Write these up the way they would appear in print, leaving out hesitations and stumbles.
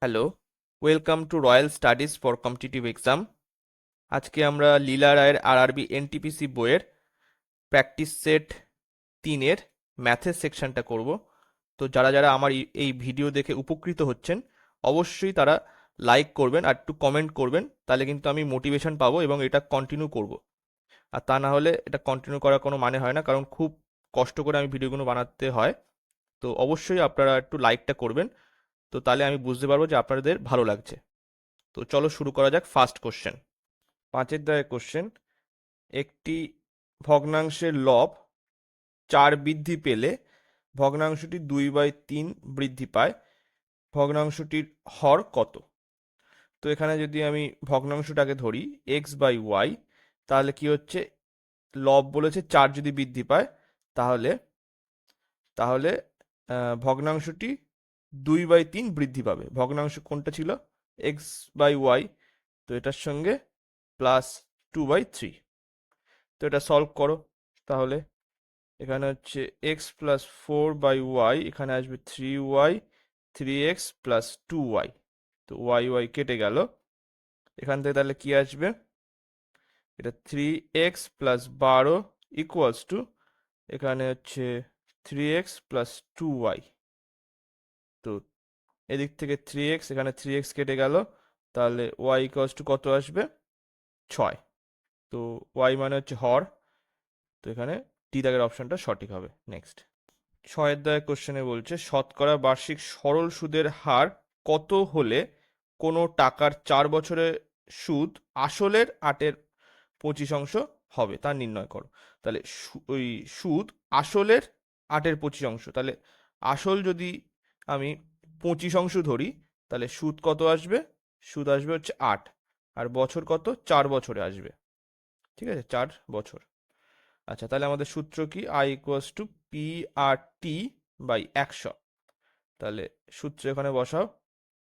Hello, welcome to royal studies for competitive exam. আজকে আমরা লীলা রায়ের আরআরবি এনটিপিসি বইয়ের প্র্যাকটিস সেট 3-এর ম্যাথের সেকশনটা করব। তো যারা যারা আমার এই ভিডিও দেখে উপকৃত হচ্ছেন, অবশ্যই তারা লাইক করবেন আর একটু কমেন্ট করবেন, তাহলে কিন্তু আমি মোটিভেশন পাবো এবং এটা কন্টিনিউ করব। আর তা না হলে এটা কন্টিনিউ করার কোনো মানে হয় না, কারণ খুব কষ্ট করে আমি ভিডিওগুলো বানাতে হয়। তো অবশ্যই আপনারা একটু লাইকটা করবেন, তো তাহলে আমি বুঝতে পারবো যে আপনাদের ভালো লাগছে। তো চলো শুরু করা যাক। ফার্স্ট কোশ্চেন, 5-এর দাগের কোশ্চেন। একটি ভগ্নাংশের লব 4 বৃদ্ধি পেলে ভগ্নাংশটি 2/3 বৃদ্ধি পায়, ভগ্নাংশটির হর কত? তো এখানে যদি আমি ভগ্নাংশটাকে ধরি x/y, তাহলে কি হচ্ছে, লব বলেছে 4 যদি বৃদ্ধি পায়, তাহলে তাহলে ভগ্নাংশটি 2/3 বৃদ্ধি পাবে। ভগ্নাংশ কোনটা ছিল? x/y, তো এটার সঙ্গে প্লাস 2/3। তো এটা সলভ করো। তাহলে এখানে হচ্ছে এক্স প্লাস 4/y, এখানে আসবে 3y, 3x প্লাস 2y। তো y কেটে গেল। এখান থেকে তাহলে কি আসবে? এটা 3x প্লাস 12 ইকুয়ালস টু, এখানে হচ্ছে 3x প্লাস 2y। তো এদিক থেকে 3x, এখানে 3x কেটে গেল, তাহলে y ইকুয়ালস টু কত আসবে? 6। তো y মানে হচ্ছে হর, তো এখানে ডি দাগের অপশনটা সঠিক হবে। নেক্সট, 6-এর দাগের কোশ্চেনে বলছে শতকরা বার্ষিক সরল সুদের হার কত হলে কোনো টাকার 4 বছরের সুদ আসলের 8/25 হবে তা নির্ণয় করো। তাহলে ওই সুদ আসলের 8/25, তাহলে আসল যদি আমি 25 ধরি, তাহলে সুদ কত আসবে? সুদ আসবে হচ্ছে 8, আর বছর কত? 4 বছরে আসবে। ঠিক আছে, 4 বছর। আচ্ছা, তাহলে আমাদের সূত্র কি? I equals to P R T by 100। তাহলে সূত্র এখানে বসাও।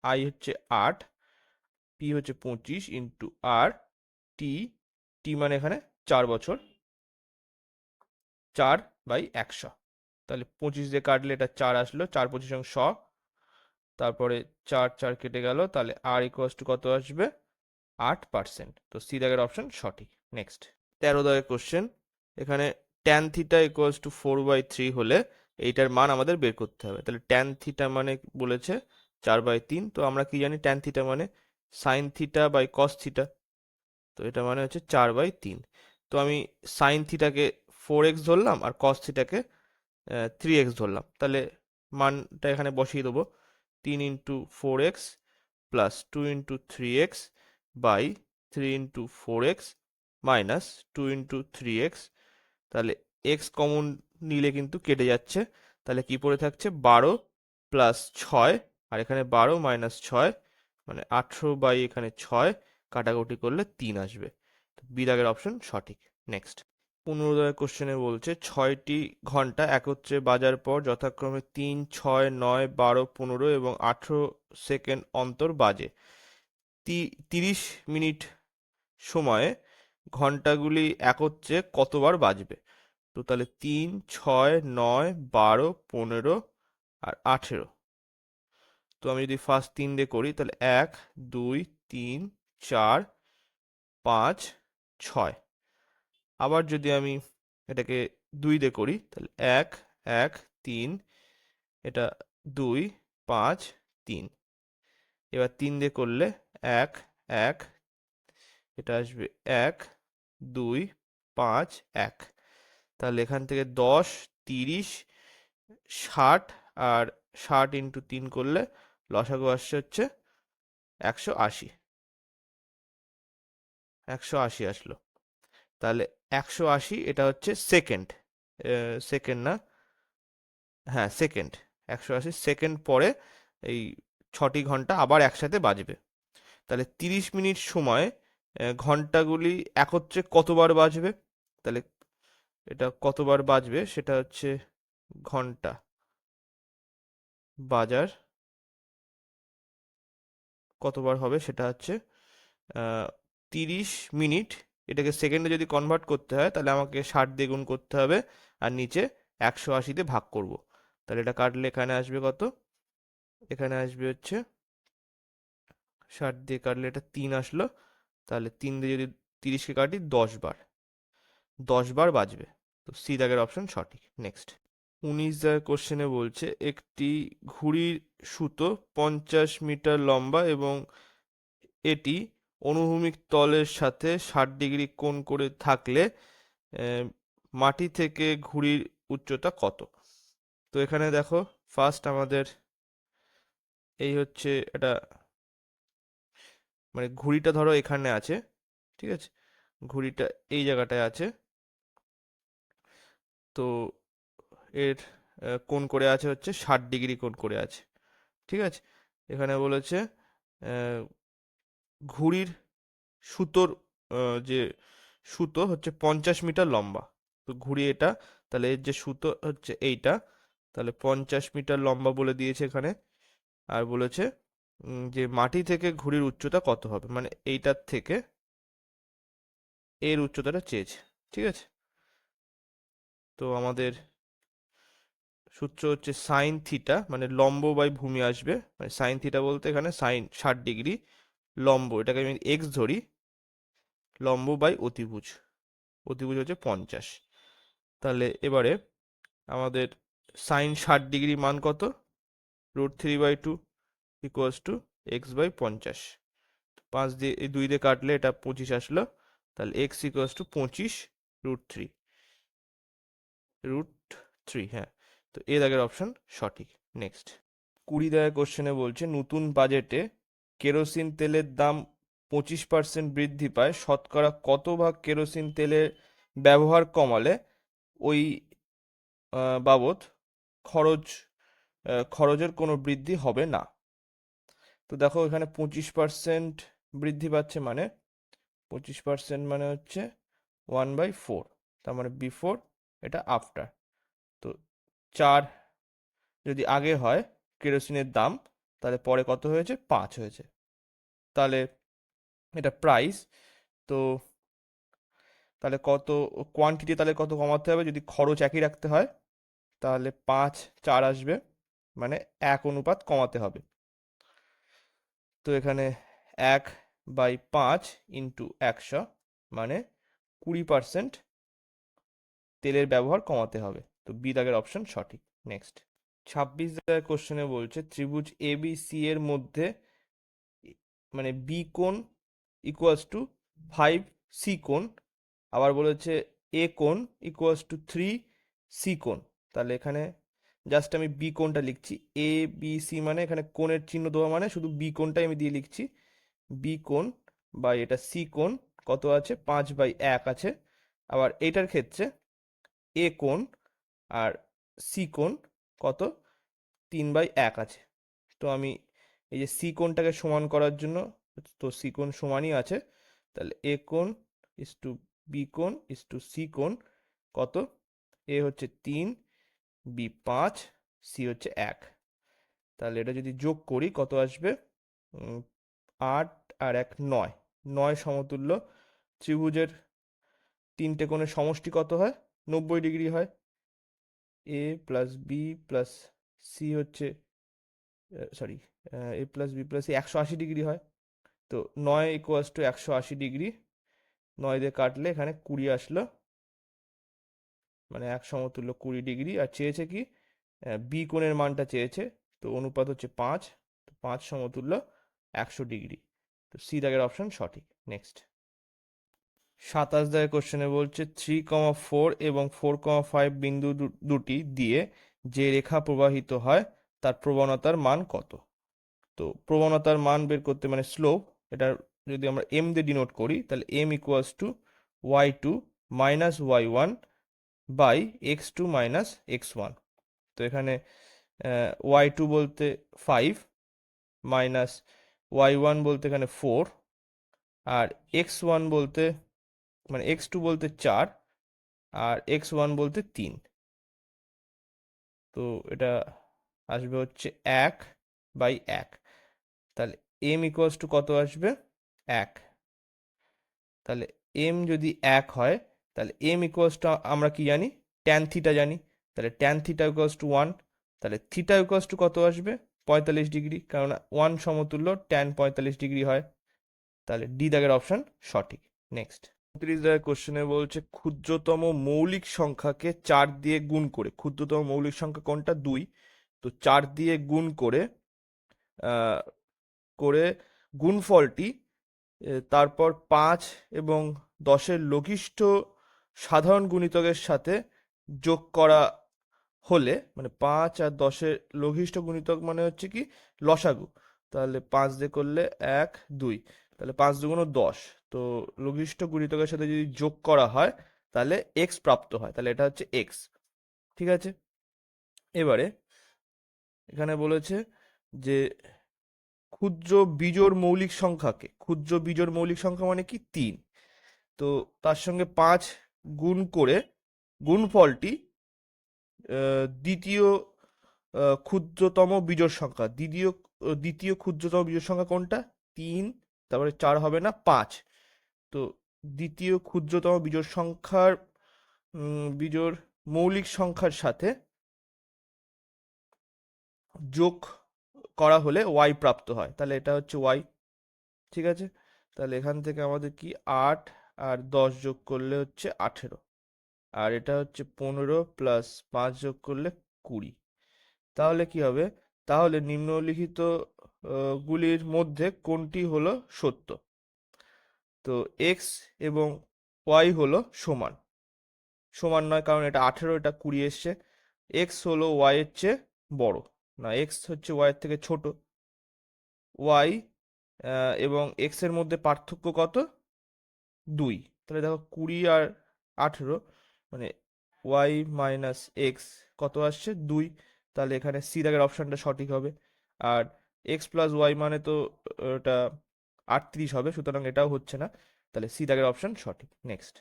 আই হচ্ছে 8, পি হচ্ছে 25 ইন্টু আর, টি, টি মানে এখানে 4 বছর, 4/100। তাহলে 25 দিয়ে কাটলে এটা 4 আসলো, 4×25 100, তারপরে 4 4 কেটে গেল, তাহলে আর ইকুয়ালস টু কত আসবে? 8%। তো সি দাগের অপশন সঠিক। নেক্সট, 13 দাগের কোশ্চেন। এখানে ট্যান থিটা ইকুয়ালস টু 4/3 হলে এইটার মান আমাদের বের করতে হবে। তাহলে ট্যান থিটা মানে বলেছে 4/3, তো আমরা কি জানি ট্যান থিটা মানে sine theta by cos theta, তো এটা মানে হচ্ছে 4/3। তো আমি সাইন থিটাকে 4x ধরলাম আর কস থিটাকে 3x ধরলাম, তাহলে মানটা এখানে বসিয়ে দেবো। 3 into 4x plus 2 into 3x by 3 into 4x minus 2 into 3x। তাহলে এক্স কমন নিলে কিন্তু কেটে যাচ্ছে, তাহলে কি পড়ে থাকছে? 12 প্লাস 6, আর এখানে 12 মাইনাস 6 মানে 18 বাই এখানে 6, কাটাকুটি করলে 3 আসবে। তো বি দাগের অপশন সঠিক। নেক্সট, 15 দাগের কোশ্চেনে বলছে 6টি ঘন্টা একত্রে বাজার পর যথাক্রমে 3, 6, 9, 12, 15 এবং 18 সেকেন্ড অন্তর বাজে। 30 মিনিট সময়ে ঘন্টাগুলি একত্রে কতবার বাজবে? তো তাহলে 3, 6, 9, 12, 15 আর 18। তো আমি যদি ফার্স্ট 3 দিয়ে করি, তাহলে 1, 2, 3, 4, 5, 6। আবার যদি আমি এটাকে 2 দিয়ে করি, তাহলে 1, 1, 3, এটা 2, 5, 3। এবার 3 দিয়ে করলে 1, 1, এটা আসবে 1, 2, 5, 1। তাহলে এখান থেকে 10, 30, 60, আর 60 ইন্টু 3 করলে লসাগু আসছে হচ্ছে 180। 180 আসলো। তাহলে 180 এটা হচ্ছে সেকেন্ড, সেকেন্ড না, হ্যাঁ সেকেন্ড। 180 সেকেন্ড পরে এই 6টি ঘন্টা আবার একসাথে বাজবে। তাহলে 30 মিনিট সময় ঘন্টাগুলি একত্রে কতবার বাজবে? তাহলে এটা কতবার বাজবে সেটা হচ্ছে ঘন্টা বাজার কতবার হবে সেটা হচ্ছে 30 মিনিট। এটাকে সেকেন্ডে যদি কনভার্ট করতে হয়, তাহলে আমাকে 60 দিয়ে গুণ করতে হবে, আর নিচে 180 ভাগ করব। তাহলে এটা কাটলে এখানে আসবে কত? এখানে আসবে হচ্ছে 60 দিয়ে কাটলে এটা 3 আসলো, তাহলে 3 দিয়ে যদি 30কে কাটি 10 বার, 10 বার বাজবে। তো সি দাগের অপশন সঠিক। নেক্সট 19 দাগের কোশ্চেনে বলছে একটি ঘুড়ির সুতো 50 মিটার লম্বা এবং এটি অনুভূমিক তলের সাথে 60 ডিগ্রি কোণ করে থাকলে মাটি থেকে ঘুড়ির উচ্চতা কত? তো এখানে দেখো ফার্স্ট আমাদের এই হচ্ছে এটা, মানে ঘুড়িটা ধরো এখানে আছে, ঠিক আছে, ঘুড়িটা এই জায়গাটায় আছে, তো এর কোণ করে আছে হচ্ছে 60 ডিগ্রি কোণ করে আছে, ঠিক আছে। এখানে বলেছে আহ, ঘুড়ির সুতোর যে সুতো হচ্ছে 50 মিটার লম্বা, তো ঘুড়ি এটা, তাহলে এর যে সুতো হচ্ছে এইটা, তাহলে 50 মিটার লম্বা বলে দিয়েছে এখানে। আর বলেছে যে মাটি থেকে ঘুড়ির উচ্চতা কত হবে, মানে এইটার থেকে এর উচ্চতাটা চেয়েছে, ঠিক আছে। তো আমাদের সূত্র হচ্ছে সাইন থিটা, মানে লম্ব বাই ভূমি আসবে, মানে সাইন থিটা বলতে এখানে সাইন 60 ডিগ্রি, লম্ব এটাকে আমি এক্স ধরি, লম্ব বাই অতিভুজ, অতিভুজ হচ্ছে 50। তাহলে এবারে আমাদের সাইন 60 ডিগ্রি মান কত, √3/2 ইকুয়ালস টু এক্স বাই 50। 5 দিয়ে এই 2 দিয়ে কাটলে এটা 25 আসলো, তাহলে এক্স ইকুয়ালস টু 25 √3, √3, হ্যাঁ। তো এ দাগের অপশন সঠিক। নেক্সট 20 দাগের কোশ্চেনে বলছে নতুন বাজেটে কেরোসিন তেলের দাম 25% বৃদ্ধি পায়, শতকরা কত ভাগ কেরোসিন তেলের ব্যবহার কমালে ওই বাবদ খরচ খরচের কোনো বৃদ্ধি হবে না? তো দেখো এখানে 25% বৃদ্ধি পাচ্ছে, মানে 25% মানে হচ্ছে 1/4, তার মানে বিফোর, এটা আফটার। তো 4 যদি আগে হয় কেরোসিনের দাম, তাহলে পরে কত হয়েছে, 5 হয়েছে, তাহলে এটা প্রাইস। তো তাহলে কত কোয়ান্টিটি, তাহলে কত কমাতে হবে যদি খরচ একই রাখতে হয়, তাহলে 5 4 আসবে, মানে 1 অনুপাত কমাতে হবে। তো এখানে 1/5 ইন্টু 100, মানে 20% তেলের ব্যবহার কমাতে হবে। তো বি দাগের অপশন সঠিক। নেক্সট 26 দাগের কোশ্চেনে বলছে ত্রিভুজ এ বি সি এর মধ্যে মানে বি কোণ ইকুয়ালস টু 5 সি কোণ, আবার বলেছে এ কোণ ইকুয়ালস টু 3 সি কোণ। তাহলে এখানে জাস্ট আমি বি কোণটা লিখছি, এ বি সি মানে এখানে কোণের চিহ্ন দেওয়া, মানে শুধু বি কোণটাই আমি দিয়ে লিখছি, বি কোণ বাই এটা সি কোণ কত আছে, 5/1 আছে। আবার এইটার ক্ষেত্রে এ কোণ আর সি কোণ কত, 3/1 আছে। তো আমি এই যে সি কোণটাকে সমান করার জন্য, তো সি কোণ সমানই আছে, তাহলে এ কোণ ইস টু বি কোণ ইস টু সি কোণ কত, এ হচ্ছে 3, বি 5, সি হচ্ছে 1। তাহলে এটা যদি যোগ করি কত আসবে, 8 আর 1 9, 9 সমতুল্য ত্রিভুজের তিনটে কোণের সমষ্টি কত হয়, 90 ডিগ্রি হয়। A plus B plus C হচ্ছে, sorry, A plus B plus C 180 degree হয়। তো 9 ইকুয়ালস টু 180 ডিগ্রি, 9 দিয়ে কাটলে এখানে 20 আসলো, মানে 1 সমতুল্য 20 ডিগ্রি। আর চেয়েছে কি, বি কোণের মানটা চেয়েছে, তো অনুপাত হচ্ছে 5, তো 5 সমতুল্য 100 ডিগ্রি। তো সি দাগের অপশন সঠিক। নেক্সট 27 দাগের কোশ্চেনে বলছে 3,4 এবং 4,5 বিন্দু দুটি দিয়ে যে রেখা প্রবাহিত হয় তার প্রবণতার মান কত? তো প্রবণতার মান বের করতে, মানে স্লোপ, এটা যদি আমরা এম দিয়ে ডিনোট করি, তাহলে m equals to y2 minus y1 by x2 minus x1। তো এখানে y2 বলতে 5, মাইনাস y1 বলতে এখানে 4, আর x1 বলতে, মানে x2 বলতে 4, আর x1 বলতে 3। তো এটা আসবে হচ্ছে 1/1, তাহলে এম ইকুয়ালস টু কত আসবে, 1। তাহলে এম যদি 1 হয়, তাহলে এম ইকুয়ালস টু আমরা কি জানি, ট্যান থিটা জানি, তাহলে ট্যান থিটা ইকুয়ালস টু 1, তাহলে থিটা ইকুয়ালস টু কত আসবে, 45 ডিগ্রি, কারণ 1 সমতুল্য ট্যান 45 ডিগ্রি হয়। তাহলে ডি দাগের অপশন সঠিক। নেক্সট 29 দাগের কোশ্চেনে বলছে ক্ষুদ্রতম মৌলিক সংখ্যাকে 4 দিয়ে গুণ করে, ক্ষুদ্রতম মৌলিক সংখ্যা কোনটা? 2। তো 4 দিয়ে গুণ করে আহ, করে গুণফলটি তারপর 5 এবং 10-এর লঘিষ্ঠ সাধারণ গুণিতকের সাথে যোগ করা হলে, মানে 5 আর 10-এর লঘিষ্ঠ গুণিতক মানে হচ্ছে কি লসাগু, তাহলে 5 দিয়ে করলে 1 2, তাহলে 5 দুগুণ 10। তো লঘিষ্ঠ গুণিতকের সাথে যদি যোগ করা হয় তাহলে এক্স প্রাপ্ত হয়, তাহলে এটা হচ্ছে এক্স। ঠিক আছে, এবারে এখানে বলেছে যে ক্ষুদ্র বিজোড় মৌলিক সংখ্যাকে, ক্ষুদ্র বিজোড় মৌলিক সংখ্যা মানে কি 3, তো তার সঙ্গে 5 গুণ করে গুণফলটি দ্বিতীয় ক্ষুদ্রতম বিজোড় সংখ্যা, দ্বিতীয় ক্ষুদ্রতম বিজোড় সংখ্যা কোনটা? 3, তারপরে 4 হবে না 5। তো দ্বিতীয় ক্ষুদ্রতম বিজোড় সংখ্যার বিজোড় মৌলিক সংখ্যার সাথে যোগ করা হলে ওয়াই প্রাপ্ত হয়, তাহলে এটা হচ্ছে ওয়াই। ঠিক আছে, তাহলে এখান থেকে আমাদের কি 8 আর 10 যোগ করলে হচ্ছে 18, আর এটা হচ্ছে 15 প্লাস 5 যোগ করলে 20। তাহলে কি হবে? তাহলে নিম্নলিখিত গুলির মধ্যে কোনটি হলো সত্য? তো এক্স এবং ওয়াই হলো সমান, সমান নয়, কারণ এটা 18, এটা 20 এসছে। এক্স হলো ওয়াই এর চেয়ে বড়, না এক্স হচ্ছে ওয়াই এর থেকে ছোট। ওয়াই এবং এক্স এর মধ্যে পার্থক্য কত? 2। তাহলে দেখো 20 আর 18, মানে ওয়াই মাইনাস এক্স কত আসছে? 2। তাহলে এখানে সি দাগের অপশনটা সঠিক হবে। আর এক্স প্লাস ওয়াই মানে তো এটা 38 হবে, সুতরাং এটাও হচ্ছে না, তাহলে সি দাগের অপশন সঠিক। নেক্সট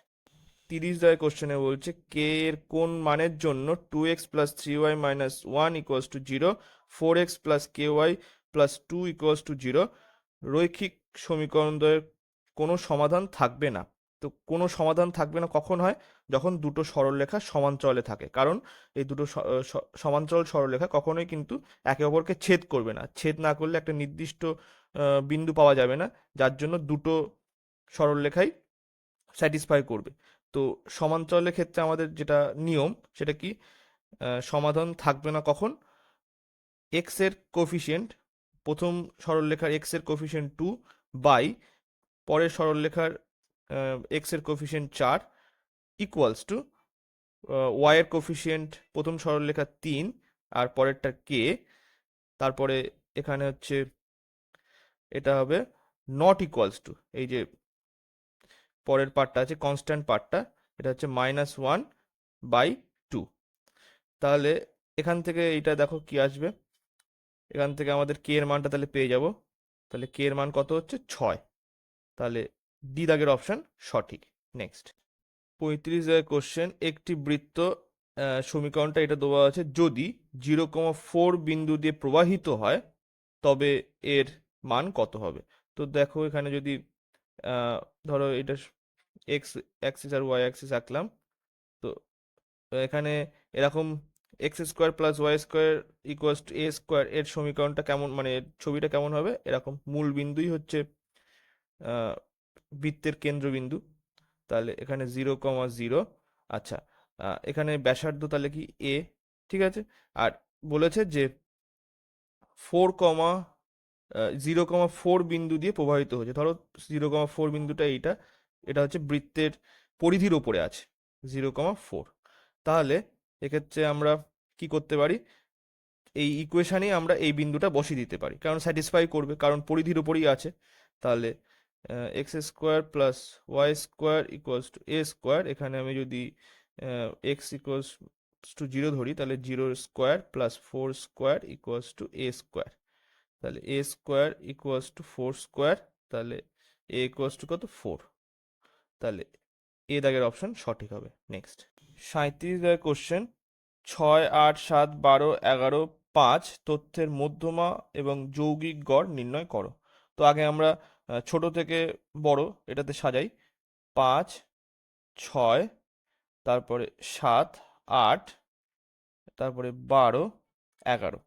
30 দাগের কোশ্চেনে বলছে কে এর কোন মানের জন্য 2x plus 3y minus 1 equals to 0, 4x plus ky plus 2 equals to 0 রৈখিক সমীকরণদ্বয়ের কোনো সমাধান থাকবে না। তো কোনো সমাধান থাকবে না কখন হয়? যখন দুটো সরলরেখা সমান্তরালে থাকে, কারণ এই দুটো সমান্তরাল সরলরেখা কখনোই কিন্তু একে অপরকে ছেদ করবে না, ছেদ না করলে একটা নির্দিষ্ট বিন্দু পাওয়া যাবে না, যার জন্য দুটো সরলরেখাই স্যাটিসফাই করবে। তো সমান্তরালের ক্ষেত্রে আমাদের যেটা নিয়ম সেটা কি, সমাধান থাকবে না কখন? এক্স এর কোফিসিয়েন্ট, প্রথম সরলরেখার এক্স এর কোফিসিয়েন্ট 2 বাই পরের সরলরেখার এক্স এর কোফিসিয়েন্ট 4 ইকুয়ালস টু ওয়াই এর কোফিসিয়েন্ট প্রথম সরলরেখা 3 আর পরেরটা কে, তারপরে এখানে হচ্ছে এটা হবে নট ইকুয়ালস টু, এই যে পরের পার্টটা আছে কনস্ট্যান্ট পার্টটা, এটা হচ্ছে -1/2। তাহলে এখান থেকে এইটা দেখো কি আসবে, এখান থেকে আমাদের কে এর মানটা তাহলে পেয়ে যাব। তাহলে কে এর মান কত হচ্ছে? 6। তাহলে ডি দাগের অপশন সঠিক। নেক্সট 35 দাগের কোশ্চেন, একটি বৃত্ত, সমীকরণটা এটা দেওয়া আছে, যদি 0,4 বিন্দু দিয়ে প্রবাহিত হয় তবে এর মান কত হবে? তো দেখো এখানে যদি ধরো এটা এক্স অ্যাক্সিস আর ওয়াই অ্যাক্সিস আঁকলাম, তো এখানে এরকম x square plus y square equals to a square, এর সমীকরণটা কেমন, মানে এর ছবিটা কেমন হবে? এরকম মূল বিন্দুই হচ্ছে বৃত্তের কেন্দ্রবিন্দু, তাহলে এখানে 0,0। আচ্ছা, এখানে ব্যাসার্ধ তাহলে কি এ। ঠিক আছে, আর বলেছে যে 0,4 বিন্দু দিয়ে প্রবাহিত হচ্ছে, ধরো 0,4 বিন্দুটা এইটা, এটা হচ্ছে বৃত্তের পরিধির ওপরে আছে 0,4। তাহলে এক্ষেত্রে আমরা কি করতে পারি? এই ইকুয়েশানেই আমরা এই বিন্দুটা বসিয়ে দিতে পারি, কারণ স্যাটিসফাই করবে, কারণ পরিধির ওপরই আছে। তাহলে x square plus y square equals to a square, এখানে আমি যদি এক্স ইকুয়ালস টু 0 ধরি, তাহলে 0 square plus 4 square equals to a square, তাহলে a square equals two 4 square, তাহলে এ ইকুয়ালস টু কত? 4। তাহলে এ দাগের অপশন সঠিক হবে। নেক্সট 37 দাগের কোশ্চেন, 6 8 7 12 11 5 তথ্যের মধ্যমা এবং যৌগিক গড় নির্ণয় করো। তো আগে আমরা ছোট থেকে বড় এটাতে সাজাই, 5 6, তারপরে 7 8, তারপরে 12 11।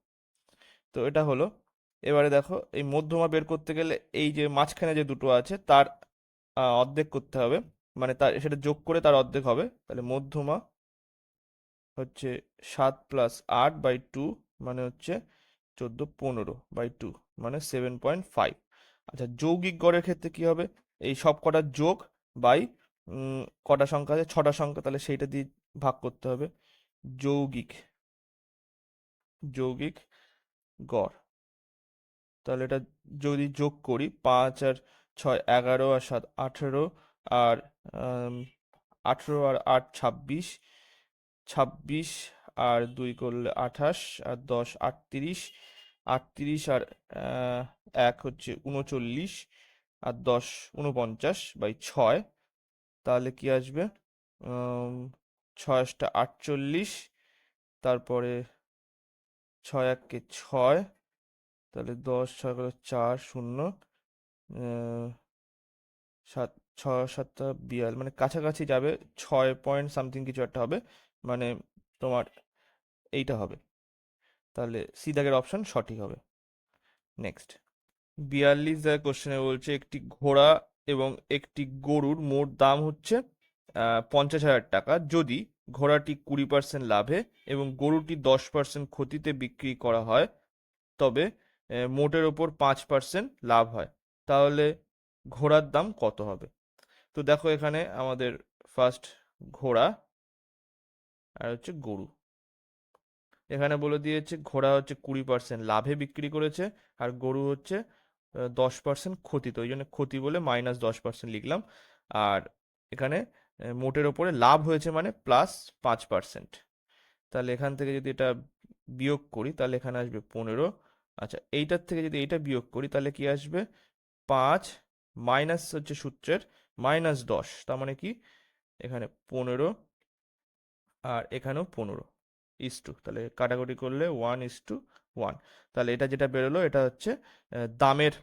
তো এটা হলো। এবারে দেখো এই মধ্যমা বের করতে গেলে এই যে মাঝখানে যে দুটো আছে তার অর্ধেক করতে হবে, মানে তার সেটা যোগ করে তার অর্ধেক হবে। তাহলে মধ্যমা হচ্ছে 7+8/2, মানে হচ্ছে 14/15/2, মানে 7.5। আচ্ছা, যৌগিক গড়ের ক্ষেত্রে কি হবে? এই সব কটার যোগ বাই কটা সংখ্যা আছে, 6টা সংখ্যা, তাহলে সেইটা দিয়ে ভাগ করতে হবে। যৌগিক যৌগিক গড়, তাহলে এটা যদি যোগ করি, 5 আর 6 11, আর 7 18, আর 18 আর 8 26, 26 আর 2 করলে 28, আর 10 38, 38 আর 1 হচ্ছে 39, আর 10 49/6, তাহলে কি আসবে? 6 × 8 = 48, তারপরে 6 × 1 = 6, তাহলে 10 6 × 4 0, 7 6 7 42, মানে কাছাকাছি যাবে, 6 পয়েন্ট সামথিং কিছু একটা হবে, মানে তোমার এইটা হবে। তাহলে সি দাগের অপশন সঠিক হবে। নেক্সট 42 দাগের কোশ্চেনে বলছে একটি ঘোড়া এবং একটি গরুর মোট দাম হচ্ছে 50,000 টাকা যদি ঘোড়াটি 20% লাভে এবং গরুটি 10% ক্ষতিতে বিক্রি করা হয়, তবে মোটের ওপর 5% লাভ হয়, তাহলে ঘোড়ার দাম কত হবে? তো দেখো এখানে আমাদের ফার্স্ট ঘোড়া আর হচ্ছে গরু। এখানে বলে দিয়েছে ঘোড়া হচ্ছে 20% লাভে বিক্রি করেছে, আর গরু হচ্ছে 10% ক্ষতিতে, ওই জন্য ক্ষতি বলে -10% লিখলাম। আর এখানে মোটের ওপরে লাভ হয়েছে মানে +5%। তাহলে এখান থেকে যদি এটা বিয়োগ করি তাহলে এখানে আসবে 15। আচ্ছা, এইটার থেকে যদি এইটা বিয়োগ করি তাহলে কি আসবে? 5 মাইনাস হচ্ছে সূত্রের -10, তার মানে কি এখানে 15 আর এখানেও 15:2, তাহলে কাটাকুটি করলে 1:1। তাহলে এটা যেটা বেরোলো এটা হচ্ছে দামের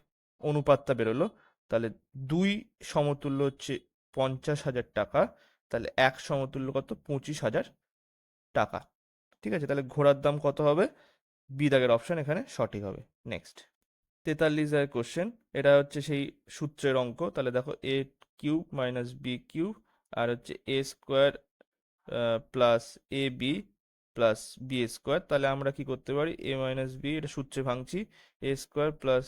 অনুপাতটা বেরোলো। তাহলে 2 সমতুল্য হচ্ছে 50,000 টাকা, তাহলে 1 সমতুল্য কত? 25,000 টাকা। ঠিক আছে, তাহলে ঘোড়ার দাম কত হবে? বি দাগের অপশন এখানে সঠিক হবে। নেক্সট 43 দাগের কোশ্চেন, এটা হচ্ছে সেই সূত্রের অঙ্ক। তাহলে দেখো a³ - b³ আর হচ্ছে a² plus ab plus b²। তাহলে আমরা কি করতে পারি? a মাইনাস বি, এটা সূত্রে ভাঙছি, a² plus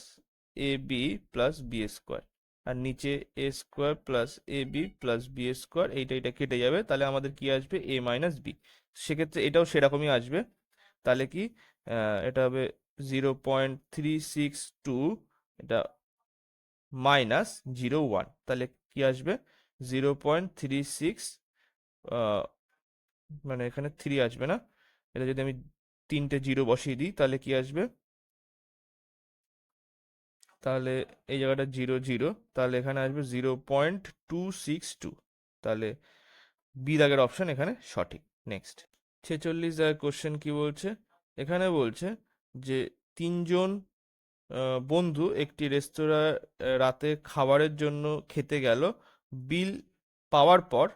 ab plus b², আর নিচে a² plus ab plus b², এইটা কেটে যাবে, তাহলে আমাদের কি আসবে? a minus b. সেক্ষেত্রে এটাও সেরকমই আসবে। তাহলে কি এটা হবে 0.362, এটা -0.1, তাহলে কি আসবে? 0.36, মানে এখানে 3 আসবে না, এটা যদি আমি 3টে 0 বসিয়ে দিই তাহলে কি আসবে? তাহলে এই জায়গাটা 0 0, তাহলে এখানে আসবে 0.262, তাহলে বি দাগের অপশন এখানে সঠিক। নেক্সট 46 দাগের কোশ্চেন কি বলছে? এখানে বলছে যে তিনজন বন্ধু একটি রেস্তোরাঁ রাতে খাবারের জন্য খেতে গেল। বিল পাওয়ার পর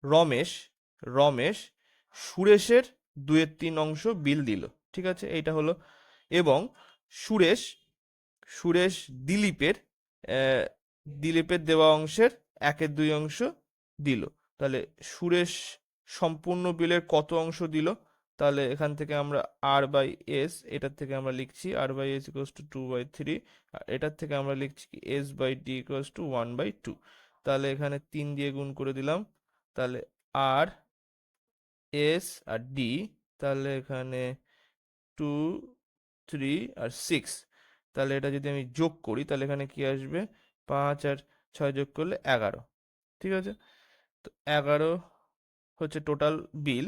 রমেশ রমেশ সুরেশের 2/3 অংশ বিল দিল। ঠিক আছে, এইটা হলো। এবং সুরেশ সুরেশ দিলীপের আহ, দিলীপের দেওয়া অংশের 1/2 অংশ দিল। তাহলে সুরেশ সম্পূর্ণ বিলের কত অংশ দিল? তাহলে এখান থেকে আমরা r/s, এটার থেকে আমরা লিখছি r/s = 2/3, আর এটার থেকে আমরা লিখছি কি s/d = 1/2। তাহলে এখানে 3 দিয়ে গুণ করে দিলাম, তাহলে আর এস আর ডি, তাহলে এখানে 2 3 আর 6, তাহলে এটা যদি আমি যোগ করি তাহলে এখানে কি আসবে? 5 আর 6 যোগ করলে 11। ঠিক আছে, তো 11 হচ্ছে টোটাল বিল।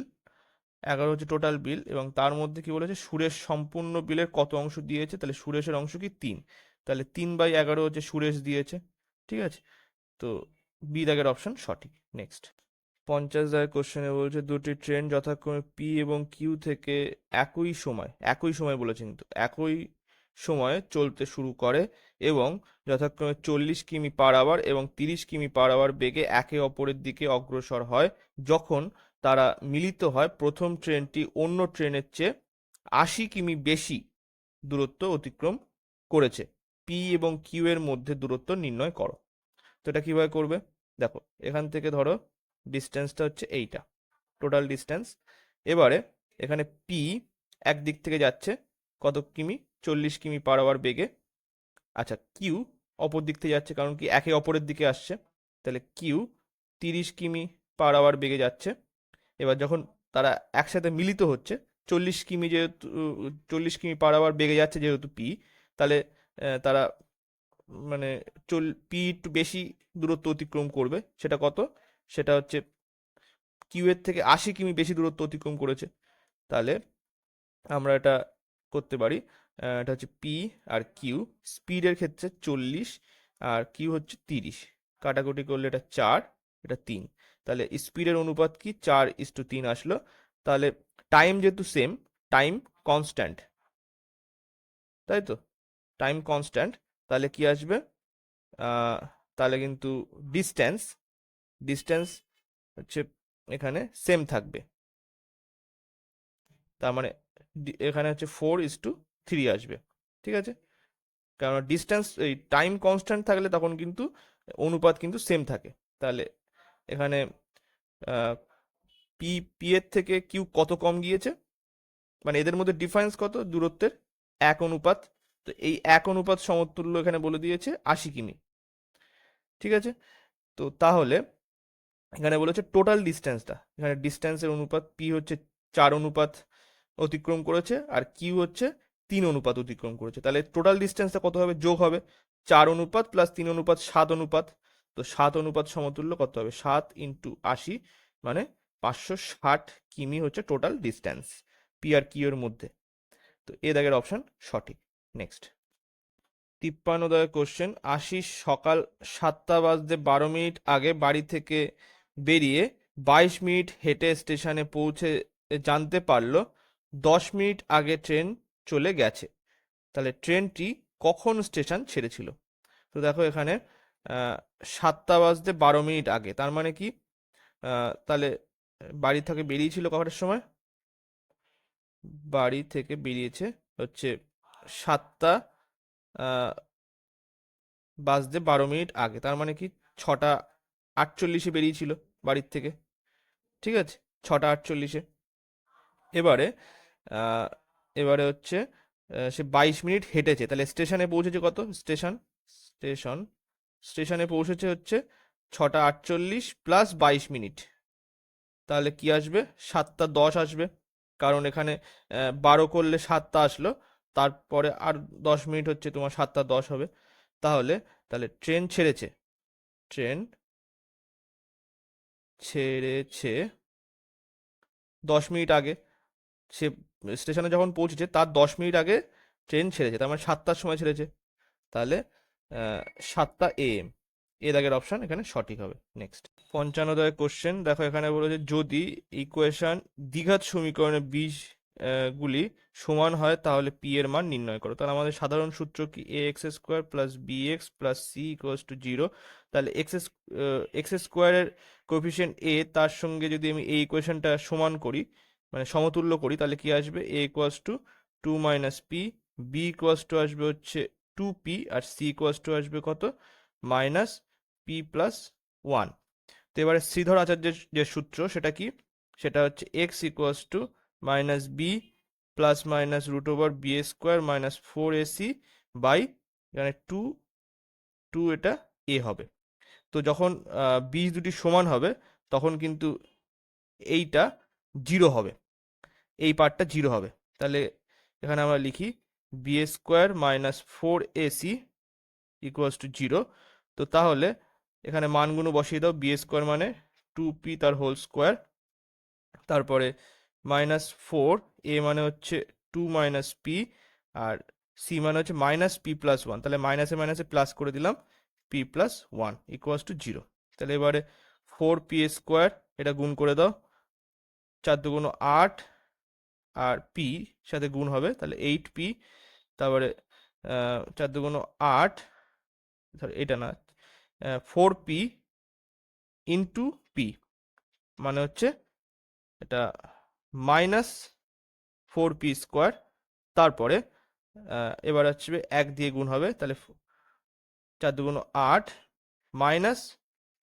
11 হচ্ছে টোটাল বিল, এবং তার মধ্যে কি বলেছে? সুরেশ সম্পূর্ণ বিলের কত অংশ দিয়েছে? তাহলে সুরেশের অংশ কি 3, তাহলে 3/11 হচ্ছে সুরেশ দিয়েছে। ঠিক আছে, তো বি দাগের অপশন সঠিক। নেক্সট 50 দাগের কোশ্চেনে বলছে দুটি ট্রেন যথাক্রমে পি এবং কিউ থেকে একই সময় বলেছে, কিন্তু একই সময়ে চলতে শুরু করে এবং যথাক্রমে 40 কিমি/আওয়ার এবং 30 কিমি/আওয়ার বেগে একে অপরের দিকে অগ্রসর হয়। যখন তারা মিলিত হয়, প্রথম ট্রেনটি অন্য ট্রেনের চেয়ে 80 কিমি বেশি দূরত্ব অতিক্রম করেছে। পি এবং কিউ এর মধ্যে দূরত্ব নির্ণয় করো। তো এটা কিভাবে করবে? দেখো, এখান থেকে ধরো ডিস্টেন্সটা হচ্ছে এইটা, টোটাল ডিস্টেন্স। এবারে এখানে পি একদিক থেকে যাচ্ছে কত কিমি, 40 কিমি/আওয়ার বেগে। আচ্ছা, কিউ অপর দিক থেকে যাচ্ছে, কারণ কি একে অপরের দিকে আসছে, তাহলে কিউ 30 কিমি/আওয়ার বেগে যাচ্ছে। এবার যখন তারা একসাথে মিলিত হচ্ছে, 40 কিমি যেহেতু 40 কিমি/আওয়ার বেগে যাচ্ছে যেহেতু পি, তাহলে তারা মানে পি একটু বেশি দূরত্ব অতিক্রম করবে। সেটা কত? সেটা হচ্ছে কিউ এর থেকে 80 কিমি বেশি দূরত্ব অতিক্রম করেছে। তাহলে আমরা এটা করতে পারি, এটা হচ্ছে পি আর কিউ, স্পিডের ক্ষেত্রে 40 আর কিউ হচ্ছে 30, কাটাকুটি করলে এটা 4, এটা 3। তাহলে স্পিডের অনুপাত কি? 4:3 আসলো। তাহলে টাইম যেহেতু সেম, টাইম কনস্ট্যান্ট, তাই তো, টাইম কনস্ট্যান্ট, তাহলে কি আসবে? আহ, তাহলে কিন্তু ডিস্টেন্স ডিস্টেন্স হচ্ছে এখানে সেম থাকবে। তার মানে এখানে হচ্ছে 4:3 আসবে। ঠিক আছে, কারণ ডিস্টেন্স এই টাইম কনস্ট্যান্ট থাকলে তখন কিন্তু অনুপাত কিন্তু সেম থাকে। তাহলে এখানে পি পি এর থেকে কিউ কত কম গিয়েছে, মানে এদের মধ্যে ডিফারেন্স কত দূরত্বের? 1 অনুপাত। তো এই 1 অনুপাত সমতুল্য এখানে বলে দিয়েছে 80 কিমি। ঠিক আছে, তো তাহলে এখানে বলেছে টোটাল ডিস্টেন্সটা, এখানে ডিস্টেন্সের অনুপাত পি হচ্ছে 4 অনুপাত অতিক্রম করেছে, আর কিউ হচ্ছে 3 অনুপাত অতিক্রম করেছে। তাহলে টোটাল ডিস্টেন্সটা কত হবে? যোগ হবে 4 অনুপাত প্লাস 3 অনুপাত, 7 অনুপাত। তো 7 অনুপাত সমতুল্য কত হবে? 7 × 80, মানে 560 কিমি হচ্ছে total distance P R Q এর মধ্যে। তো এ দাগের অপশন সঠিক। Next 53 question. আশিস সকাল 7:12 আগে বাড়ি থেকে বেরিয়ে 22 মিনিট হেঁটে স্টেশনে পৌঁছে জানতে পারলো 10 মিনিট আগে ট্রেন চলে গেছে। তাহলে ট্রেনটি কখন স্টেশন ছেড়েছিল? তো দেখো এখানে 7:12 আগে, তার মানে কি তাহলে বাড়ি থেকে বেরিয়েছিল কটার সময়? বাড়ি থেকে বেরিয়েছে হচ্ছে 7:12 আগে, তার মানে কি 6:48 বেরিয়েছিল বাড়ির থেকে। ঠিক আছে, 6:48। এবারে আহ, এবারে হচ্ছে সে 22 মিনিট হেঁটেছে, তাহলে স্টেশনে পৌঁছেছে কত? স্টেশন স্টেশনে পৌঁছেছে হচ্ছে 6:48 প্লাস 22 মিনিট, তাহলে কি আসবে? 7:10 আসবে, কারণ এখানে 12 করলে 7টা আসলো, তারপরে আর 10 মিনিট হচ্ছে তোমার 7:10 হবে। তাহলে তাহলে ট্রেন ছেড়েছে 10 মিনিট আগে। সে স্টেশনে যখন পৌঁছেছে তার 10 মিনিট আগে ট্রেন ছেড়েছে, তার মানে 7টার সময় ছেড়েছে। তাহলে 7টা AM, এ দাগের অপশন এখানে সঠিক হবে। Next 55 question. দেখো এখানে বলেছে যদি ইকুয়েশন দ্বিঘাত সমীকরণের বীজ গুলি সমান হয় তাহলে পি এর মান নির্ণয় করো। তাহলে আমাদের সাধারণ সূত্র কি? ax² plus bx plus c equals to 0। তাহলে এক্স স্কোয়ারের কোএফিসিয়েন্ট এ, তার সঙ্গে যদি আমি এই ইকুয়েশনটা সমান করি, মানে সমতুল্য করি, তাহলে কি আসবে? a equals to 2 - p, b equals to আসবে হচ্ছে 2p, R c equals to আসবে কত? -p+1। তো এবারে শ্রীধর আচার্যের যে সূত্র সেটা কি? সেটা হচ্ছে x equals to -b plus minus √b² -4ac by, এখানে 2 এটা a হবে। তো যখন বীজ দুটি সমান হবে তখন কিন্তু এইটা 0 হবে, এই পার্টটা 0 হবে। তাহলে এখানে আমরা লিখি b² -4ac ইকুয়ালস টু 0। তো তাহলে এখানে মানগুলো বসিয়ে দাও, b² মানে 2p তার হোল স্কোয়ার, তারপরে -4, a মানে হচ্ছে 2 - p, আর c মানে হচ্ছে -p+1, তাহলে মাইনাসে মাইনাসে প্লাস করে দিলাম, p+1 ইকুয়ালস টু 0। তাহলে এবারে 4p², এটা গুণ করে দাও, 4×8, আর p সাথে গুণ হবে, তাহলে 8p, তারপরে 4×8, সরি এটা না, 4p ইন্টু p, মানে হচ্ছে এটা -4p², তারপরে এবার আসবে 1 দিয়ে গুণ হবে, তাহলে 4 দুগুণ 8 মাইনাস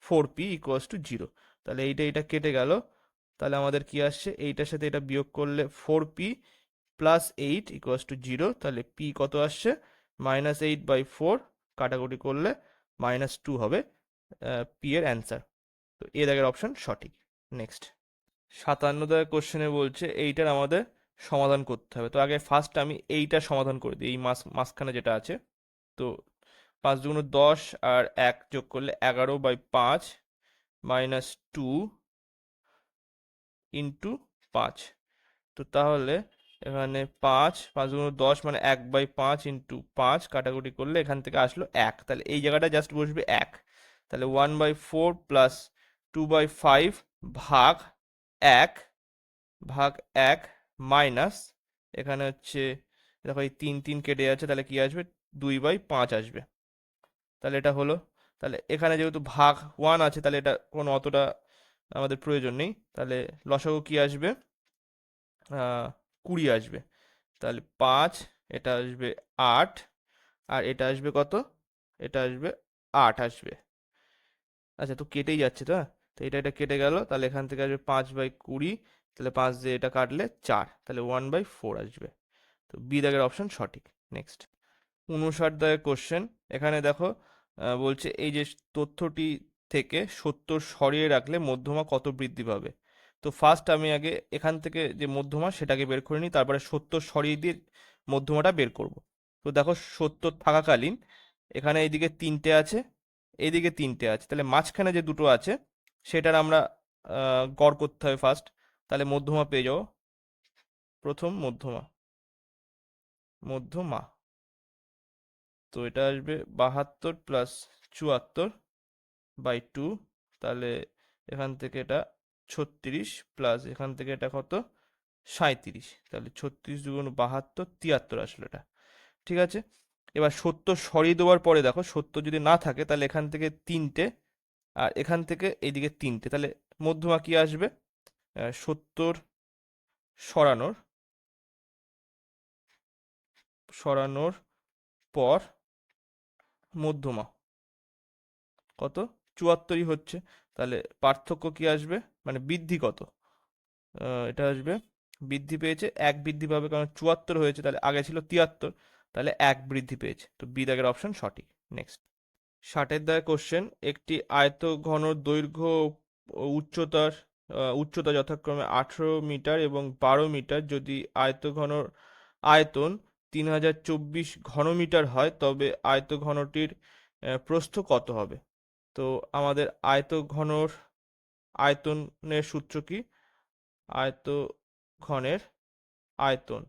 4p ইকুয়ালস টু 0। তাহলে এইটা কেটে গেল, তাহলে আমাদের কি আসছে, এইটার সাথে এটা বিয়োগ করলে 4p প্লাস 8 ইকুয়ালস টু 0। তাহলে p কত আসছে, -8/4, কাটাকুটি করলে -2 হবে p এর অ্যান্সার। তো এ দাগের অপশন সঠিক। নেক্সট 57 দাগের কোশ্চেনে বলছে এইটার আমাদের সমাধান করতে হবে। তো আগে ফার্স্ট আমি এইটার সমাধান করে দিই, এই মাঝখানে যেটা আছে। তো 5 দুগুণ 10 আর 1 যোগ করলে 11/5 -2 ইন্টু 5। তো তাহলে এখানে 5 দুগুণ 10 মানে 1/5 ইন্টু 5, কাটাকুটি করলে এখান থেকে আসলো 1। তাহলে এই জায়গাটা জাস্ট বসবে 1। তাহলে 1/4 প্লাস 2/5 ভাগ 1 ভাগ 1 মাইনাস, এখানে হচ্ছে দেখো এই 3 কেটে যাচ্ছে, তাহলে কি আসবে, 2/5 আসবে। তাহলে এটা হলো। তাহলে এখানে যেহেতু ভাগ 1 আছে, তাহলে এটা কোনো অতটা আমাদের প্রয়োজন নেই। তাহলে লসাগু কি আসবে, 20 আসবে। তাহলে 5, এটা আসবে 8, আর এটা আসবে কত, এটা আসবে 8 আসবে। আচ্ছা, তো কেটেই যাচ্ছে তো, হ্যাঁ? তো এটা কেটে গেল, তাহলে এখান থেকে আসবে 5/20, তাহলে 5 দিয়ে এটা কাটলে 4, তাহলে 1/4 আসবে। তো বি দাগের অপশন সঠিক। নেক্সট 59 দাগের কোশ্চেন। এখানে দেখো বলছে এই যে তথ্যটি থেকে 70 সরিয়ে রাখলে মধ্যমা কত বৃদ্ধি পাবে। তো ফার্স্ট আমি আগে এখান থেকে যে মধ্যমা সেটাকে বের করে নিই, তারপরে 70 সরিয়ে দিয়ে মধ্যমাটা বের করব। তো দেখো 70 থাকাকালীন এখানে এইদিকে 3টে আছে, এইদিকে 3টে আছে, তাহলে মাঝখানে যে দুটো আছে সেটার আমরা গড় করতে হবে ফার্স্ট। তাহলে মধ্যমা পেয়ে যাবো, প্রথম মধ্যমা, মধ্যমা। তো এটা আসবে 72 প্লাস 74/2। তাহলে এখান থেকে এটা 36 প্লাস এখান থেকে এটা কত, 37। তাহলে 36 দুগুণ 72, 73 আসলে এটা। ঠিক আছে, এবার 70 সরিয়ে দেওয়ার পরে দেখো 70 যদি না থাকে, তাহলে এখান থেকে 3টে আর এখান থেকে এইদিকে 3টে, তাহলে মধ্যমা কি আসবে, 70 সরানোর সরানোর পর মধ্যমা কত, 74ই হচ্ছে। তাহলে পার্থক্য কি আসবে, মানে বৃদ্ধি কত, এটা আসবে, বৃদ্ধি পেয়েছে 1 বৃদ্ধি পাবে, কারণ 74 হয়েছে, তাহলে আগে ছিল 73, তাহলে 1 বৃদ্ধি পেয়েছে। তো বি দাগের অপশন সঠিক। নেক্সট 60 দাগের কোশ্চেন। একটি আয়তঘন দৈর্ঘ্য ও উচ্চতা যথাক্রমে 18 মিটার এবং 12 মিটার, যদি আয়তঘনর আয়তন 3024 ঘনমিটার হয়, তবে আয়তঘনটির প্রস্থ কত হবে। তো আমাদের আয়তঘনর আয়তনের সূত্র কি, আয়তঘনের আয়তন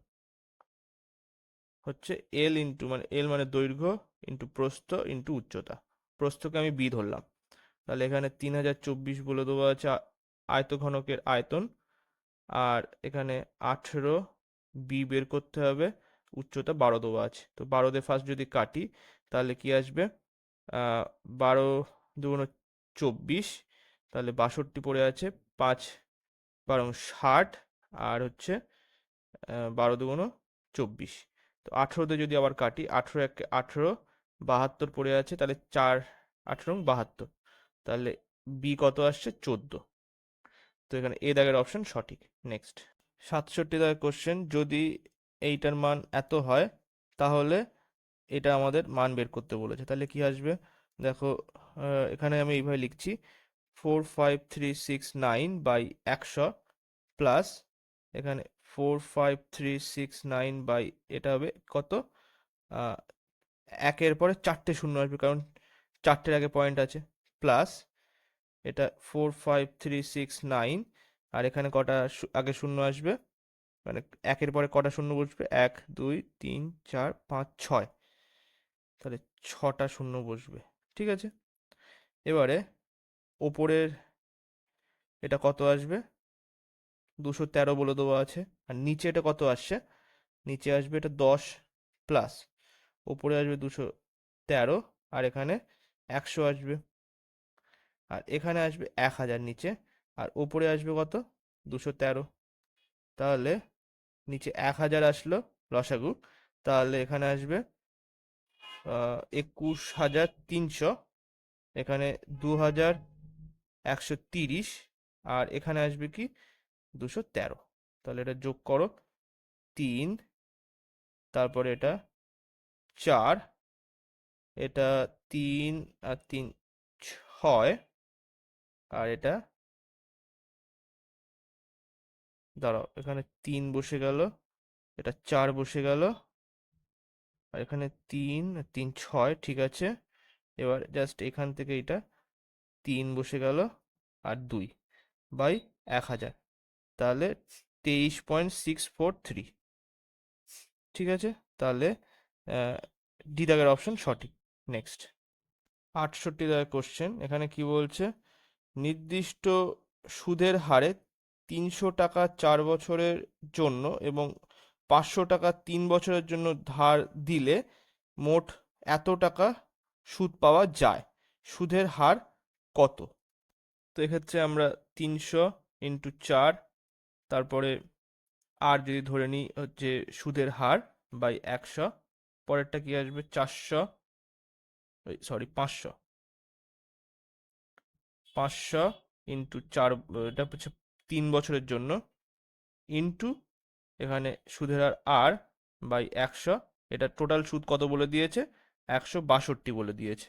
হচ্ছে এল ইন্টু, মানে এল মানে দৈর্ঘ্য ইন্টু প্রস্থ ইন্টু উচ্চতা। প্রস্থকে আমি বি ধরলাম, তাহলে এখানে 3024 বলে দেওয়া আছে আয়তঘনকের আয়তন, আর এখানে 18 বি বের করতে হবে, উচ্চতা 12 দেওয়া আছে। তো 12 দিয়ে ফার্স্ট যদি কাটি, তাহলে কি আসবে, 12 দুগুণ 24, তাহলে 62 পড়ে আছে, 5 12 60, আর হচ্ছে 12 দুগুণ 24। তো 18 দিয়ে যদি আবার কাটি, 18 1 18, 72 পড়ে আছে, তাহলে 4 18 72, তাহলে বি কত আসছে, 14। তো এখানে এ দাগের অপশন সঠিক। নেক্সট 67 দাগের কোশ্চেন। যদি এইটার মান এত হয়, তাহলে এটা আমাদের মান বের করতে বলেছে, তাহলে কি আসবে, দেখো এখানে আমি এইভাবে লিখছি, 45369/100 প্লাস এখানে 45369 এটা হবে কত, আহ, একের পরে 4টে শূন্য আসবে, কারণ 4টের আগে পয়েন্ট আছে, প্লাস এটা 45369, আর এখানে কটা আগে শূন্য আসবে, মানে একের পরে কটা শূন্য বসবে, 1 2 3 4 5 6, তাহলে 6টা শূন্য বসবে। ঠিক আছে, এবারে ওপরের এটা কত আসবে, 213 বলে দেওয়া আছে, আর নিচে এটা কত আসছে, নিচে আসবে এটা 10 প্লাস ওপরে আসবে 213, আর এখানে 100 আসবে, আর এখানে আসবে 1000 নিচে, আর ওপরে আসবে কত, 213। তাহলে নিচে 1000 আসলো লসাগু, তাহলে এখানে আসবে 21,300, এখানে 2,130, আর এখানে আসবে কি 213। তাহলে এটা যোগ করো, 3, তারপরে এটা 4, এটা 3 আর 3 6, আর এটা, দাঁড়াও, এখানে 3 বসে গেল, এটা 4 বসে গেল, আর এখানে 3 আর 3 6, ঠিক আছে। এবার জাস্ট এখান থেকে এটা 3 বসে গেল, আর 2 বাই 1,000, তাহলে 23.643, ঠিক আছে। তাহলে ডি দাগের অপশন সঠিক। নেক্সট, 68 দাগের কোশ্চেন, এখানে কি বলছে, নির্দিষ্ট সুদের হারে 300 টাকা 4 বছরের জন্য এবং 500 টাকা 3 বছরের জন্য ধার দিলে মোট এত টাকা সুদ পাওয়া যায়, সুদের হার কত? তো এক্ষেত্রে আমরা 300 × 4, তারপরে আর যদি ধরে নিই হচ্ছে সুদের হার বাই 100, পরেরটা কি আসবে 400, সরি 500, 500 × 4, এটা হচ্ছে 3 বছরের জন্য, ইন্টু এখানে সুদের হার আর বাই 100, এটা টোটাল সুদ কত বলে দিয়েছে, 162 বলে দিয়েছে।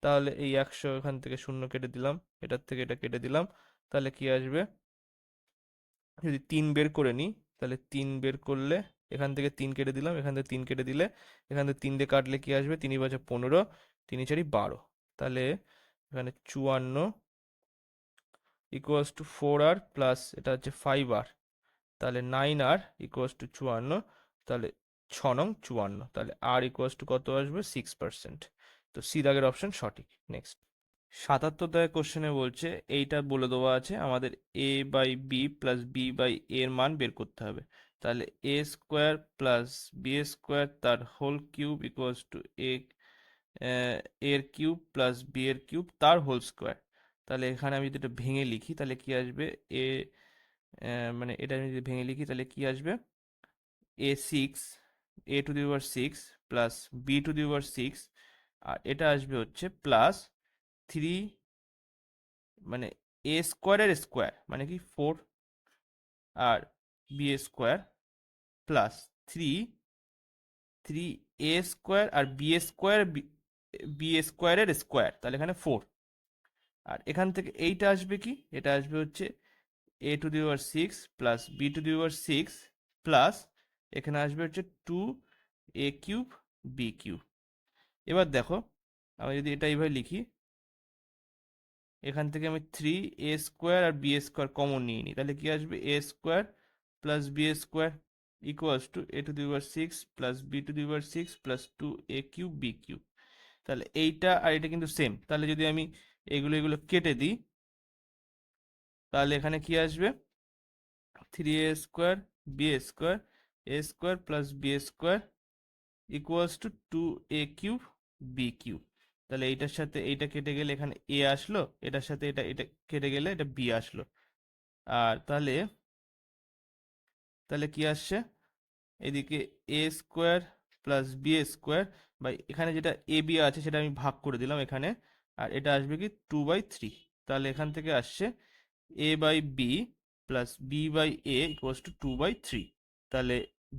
তাহলে এই 100 এখান থেকে শূন্য কেটে দিলাম, এটার থেকে এটা কেটে দিলাম, তাহলে কি আসবে, যদি 3 বের করে নিই, তাহলে 3 বের করলে এখান থেকে 3 কেটে দিলাম, এখান থেকে 3 কেটে দিলে, এখান থেকে 3 দিয়ে কাটলে কি আসবে, 3 × 5 = 15, 3 × 4 = 12, তাহলে এখানে 54 = 4r প্লাস এটা হচ্ছে 5r, তাহলে 9r = 54, তাহলে 6 নং 54, তাহলে r = কত আসবে, 6%। তো সি দাগের অপশন সঠিক। নেক্সট, 77 দাগের কোশ্চেনে বলছে, এইটা বলে দেওয়া আছে আমাদের a by b plus b by এর মান বের করতে হবে। তাহলে a square plus b square তার হোল কিউব ইকুয়ালস টু এর কিউব প্লাস বি এর কিউব তার হোল স্কোয়ার। তাহলে এখানে আমি যদি এটা ভেঙে লিখি তাহলে কি আসবে, এ মানে এটা আমি যদি ভেঙে লিখি তাহলে কি আসবে, a6 প্লাস b6, আর এটা আসবে হচ্ছে প্লাস 3, মানে এ স্কোয়ারের স্কোয়ার মানে কি 4, আর বি স্কোয়ার প্লাস 3 এ স্কোয়ার আর বি স্কোয়ারের স্কোয়ার, তাহলে এখানে 4, আর এখান থেকে এইটা আসবে কি, এটা আসবে হচ্ছে a6 প্লাস b6 প্লাস এখানে আসবে হচ্ছে 2a³ b³। এবার দেখো, আমি যদি এটা এইভাবে লিখি, এখান থেকে আমি 3a² আর b² কমন নিয়ে নিই, তাহলে কি আসবে, a² plus b² equals to a6 plus b6 plus 2a³ b³। তাহলে এইটা আর এটা কিন্তু সেম, তাহলে যদি আমি এগুলো কেটে দিই, তাহলে এখানে কি আসবে, 3a² b² a² plus b² equals to 2a³ b³। তাহলে এইটার সাথে এইটা কেটে গেলে এখানে এ আসলো, এটার সাথে এটা এটা কেটে গেলে এটা বি আসলো, আর তাহলে তাহলে কি আসছে, এদিকে a² প্লাস b² বা এখানে যেটা এ বি আছে সেটা আমি ভাগ করে দিলাম এখানে, আর এটা আসবে কি 2/3। তাহলে এখান থেকে আসছে a/b plus b/a equals to 2/3। তাহলে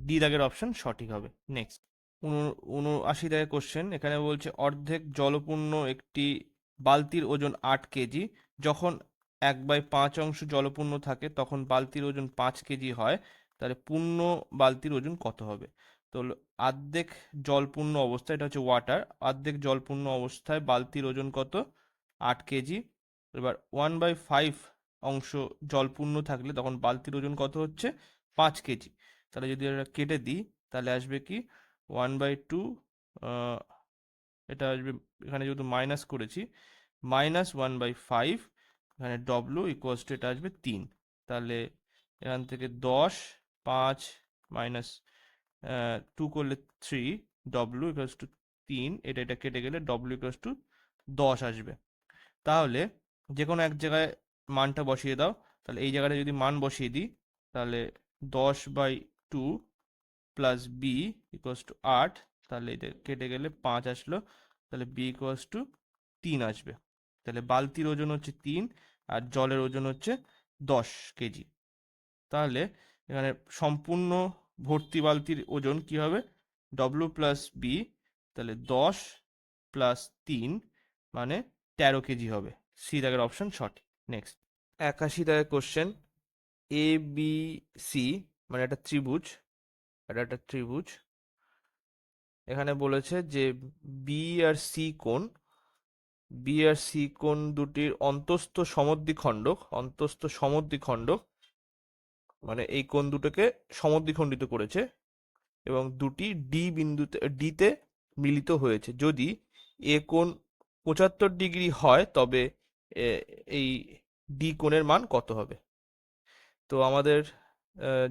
ডি দাগের অপশন সঠিক হবে। নেক্সট, 79 দাগের কোশ্চেন, এখানে বলছে অর্ধেক জলপূর্ণ একটি বালতির ওজন 8 কেজি, যখন 1/5 অংশ জলপূর্ণ থাকে তখন বালতির ওজন 5 কেজি হয়, তাহলে পূর্ণ বালতির ওজন কত হবে? তো অর্ধেক জলপূর্ণ অবস্থা, এটা হচ্ছে ওয়াটার, অর্ধেক জলপূর্ণ অবস্থায় বালতির ওজন কত, 8 কেজি। এবার 1/5 অংশ জলপূর্ণ থাকলে তখন বালতির ওজন কত হচ্ছে, 5 কেজি। তাহলে যদি এটা কেটে দিই তাহলে আসবে কি 1/2, এটা আসবে, এখানে যেহেতু মাইনাস করেছি, -1/5, এখানে ডব্লু ইকুয়ালস টু এটা আসবে 3। তাহলে এখান থেকে 10, 5 মাইনাস 2 করলে 3, ডব্লু ইকুয়ালস টু 3, এটা কেটে গেলে ডব্লু ইকুয়ালস টু 10 আসবে। তাহলে যে কোনো এক জায়গায় মানটা বসিয়ে দাও, তাহলে এই জায়গাটা যদি মান বসিয়ে দিই তাহলে 10/2 প্লাস বি ইকুয়ালস টু 8, তাহলে এটা কেটে গেলে 5 আসলো, তাহলে বি ইকুয়ালস টু 3 আসবে। তাহলে বালতির ওজন হচ্ছে 3 আর জলের ওজন হচ্ছে 10 কেজি। তাহলে এখানে সম্পূর্ণ ভর্তি বালতির ওজন কি হবে, ডব্লিউ প্লাস বি, তাহলে 10 প্লাস 3 মানে 13 কেজি হবে। সি দাগের অপশন সঠিক। নেক্সট 81 দাগের কোশ্চেন, এ বি সি মানে একটা ত্রিভুজ, এটা একটা ত্রিভুজ। এখানে বলেছে যে বি আর সি কোণ, বি আর সি কোণ দুটির অন্তস্থ সমদ্বিখণ্ডক, অন্তস্থ সমদ্বিখণ্ডক মানে এই কোণ দুটোকে সমদ্বিখণ্ডিত করেছে এবং দুটি ডি বিন্দুতে ডিতে মিলিত হয়েছে। যদি এ কোণ 75 ডিগ্রি হয় তবে এই ডি কোণের মান কত হবে? তো আমাদের